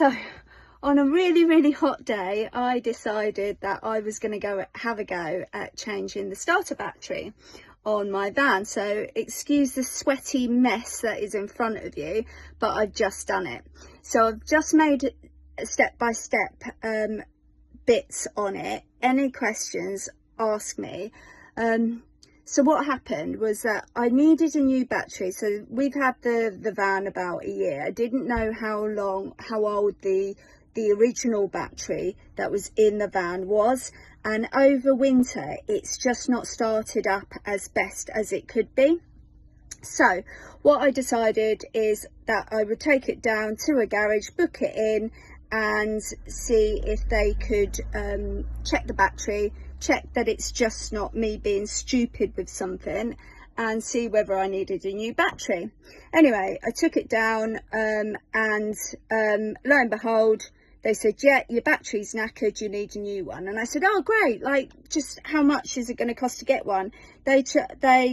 So on a really hot day, I decided that I was going to go have a go at changing the starter battery on my van. So excuse the sweaty mess that is in front of you, but I've just done it. So I've just made step-by-step bits on it. Any questions, ask me. So what happened was that I needed a new battery. So we've had the van about a year. I didn't know how old the original battery that was in the van was, and over winter it's just not started up as best as it could be. So what I decided is that I would take it down to a garage, book it in, and see if they could check the battery, check that it's just not me being stupid with something, and see whether I needed a new battery. Anyway, I took it down and lo and behold, they said, yeah, your battery's knackered, you need a new one. And I said, oh great, like, just how much is it going to cost to get one? They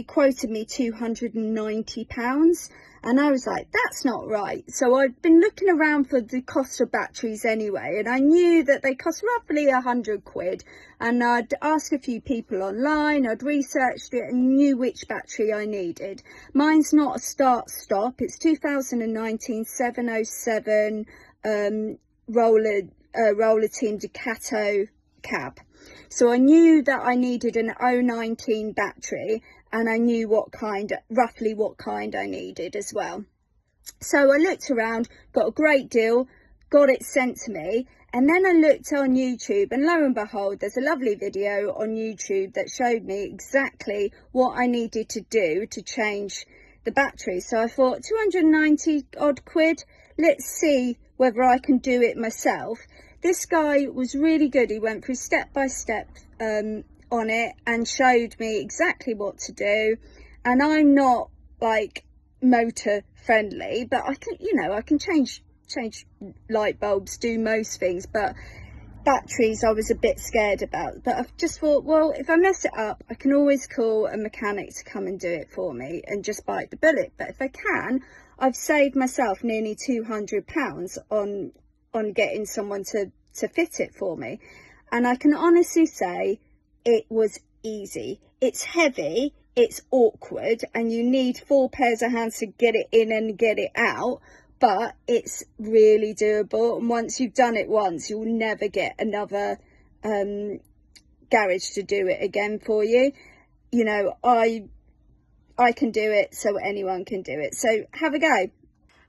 quoted me £290, and I was like, that's not right. So I'd been looking around for the cost of batteries anyway, and I knew that they cost roughly £100, and I'd asked a few people online, I'd researched it and knew which battery I needed. Mine's not a start-stop, it's 2019 707 RollerTeam Ducato cab. So I knew that I needed an 019 battery, and I knew roughly what kind I needed as well. So I looked around, got a great deal, got it sent to me, and then I looked on YouTube, and lo and behold, there's a lovely video on YouTube that showed me exactly what I needed to do to change the battery. So I thought, 290 odd quid, let's see whether I can do it myself. This guy was really good. He went through step by step on it and showed me exactly what to do. And I'm not like motor friendly, but I can, I can change light bulbs, do most things, but batteries I was a bit scared about. But I've just thought, well, if I mess it up, I can always call a mechanic to come and do it for me and just bite the bullet. But if I can, I've saved myself nearly £200 on getting someone to fit it for me. And I can honestly say it was easy. It's heavy, it's awkward, and you need 4 pairs of hands to get it in and get it out, but it's really doable. And once you've done it once, you'll never get another garage to do it again for you. I can do it, so anyone can do it. So have a go.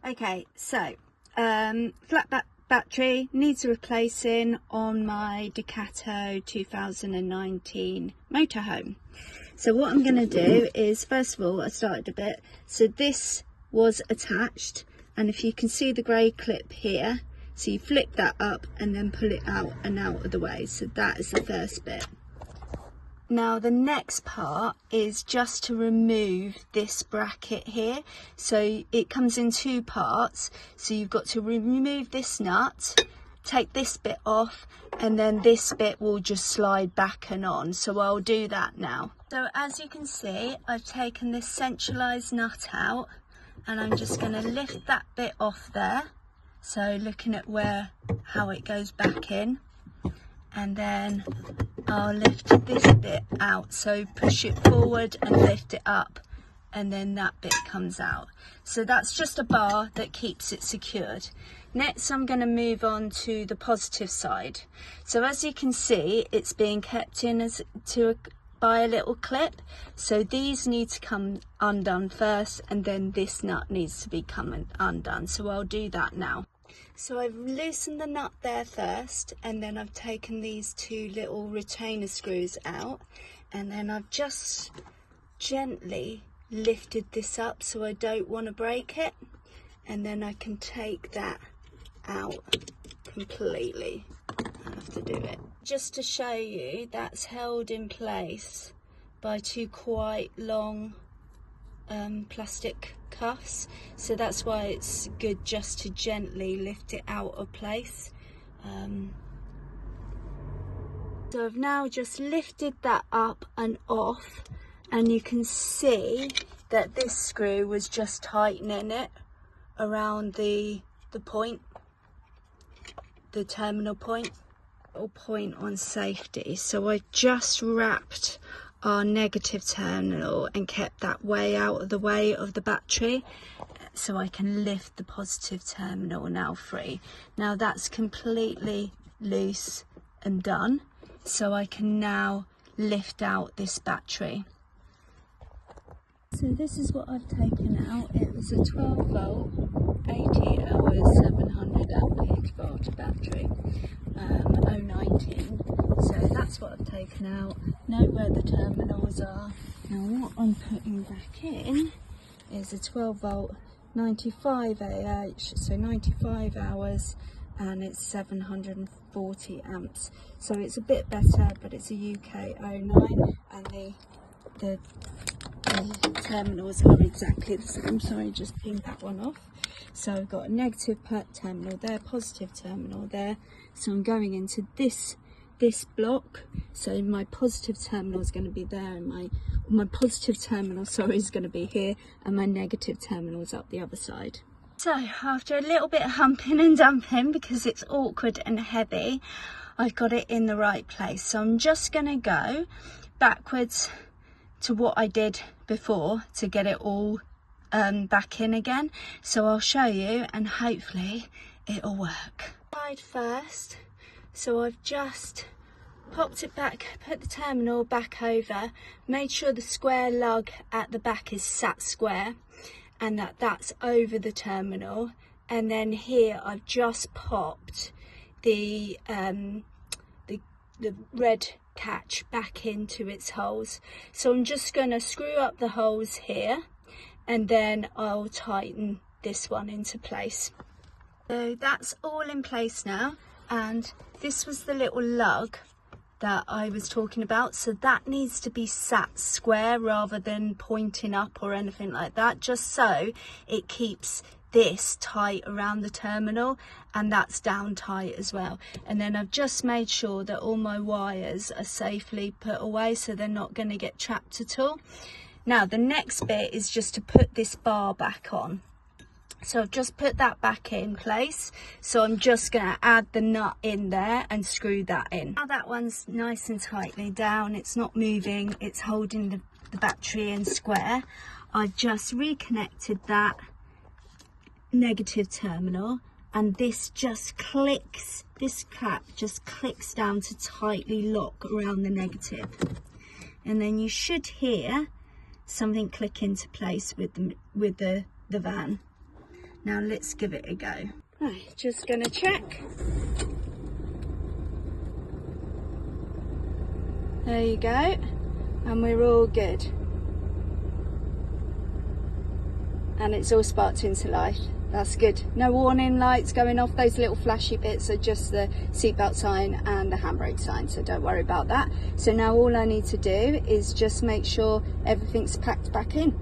Okay, so flat battery needs replacing on my Ducato 2019 motorhome. So what I'm going to do is, first of all, I started a bit. So this was attached, and if you can see the grey clip here, so you flip that up and then pull it out and out of the way. So that is the first bit. Now the next part is just to remove this bracket here. So it comes in 2 parts. So you've got to remove this nut, take this bit off, and then this bit will just slide back and on. So I'll do that now. So as you can see, I've taken this centralised nut out, and I'm just going to lift that bit off there. So looking at how it goes back in, and then I'll lift this bit out, so push it forward and lift it up, and then that bit comes out. So that's just a bar that keeps it secured. Next I'm going to move on to the positive side. So as you can see, it's being kept in by a little clip, so these need to come undone first, and then this nut needs to be undone. So I'll do that now. So I've loosened the nut there first, and then I've taken these 2 little retainer screws out, and then I've just gently lifted this up so I don't want to break it, and then I can take that out completely. I have to do it. Just to show you, that's held in place by 2 quite long plastic cuffs, so that's why it's good just to gently lift it out of place. So I've now just lifted that up and off, and you can see that this screw was just tightening it around the point. the terminal point on safety. So I just wrapped our negative terminal and kept that way out of the way of the battery, so I can lift the positive terminal now free. Now that's completely loose and done, so I can now lift out this battery. So this is what I've taken out. It was a 12 volt, 80 hours, 700 ampage volt battery, 019. So that's what I've taken out. Note where the terminals are. Now what I'm putting back in is a 12 volt, 95 AH, so 95 hours, and it's 740 amps. So it's a bit better, but it's a UK 09, and the terminals are exactly the same. Sorry, just pinged that one off. So I've got a negative terminal there, positive terminal there. So I'm going into this block. So my positive terminal is going to be there, and my positive terminal, sorry, is going to be here, and my negative terminal is up the other side. So after a little bit of humping and dumping, because it's awkward and heavy, I've got it in the right place. So I'm just going to go backwards to what I did before to get it all back in again. So I'll show you, and hopefully it'll work. Side first. So I've just popped it back, put the terminal back over, made sure the square lug at the back is sat square, and that's over the terminal. And then here I've just popped the red catch back into its holes. So I'm just going to screw up the holes here, and then I'll tighten this one into place. So that's all in place now, and this was the little lug that I was talking about. So that needs to be sat square rather than pointing up or anything like that, just so it keeps this tight around the terminal, and that's down tight as well. And then I've just made sure that all my wires are safely put away, so they're not going to get trapped at all. Now the next bit is just to put this bar back on. So I've just put that back in place, so I'm just going to add the nut in there and screw that in. Now that one's nice and tightly down, it's not moving, it's holding the battery in square. I've just reconnected that negative terminal, and this just clicks, this cap just clicks down to tightly lock around the negative, and then you should hear something click into place with the van. Now let's give it a go. Right, just gonna check. There you go, and we're all good. And it's all sparked into life. That's good. No warning lights going off. Those little flashy bits are just the seatbelt sign and the handbrake sign, so don't worry about that. So now all I need to do is just make sure everything's packed back in.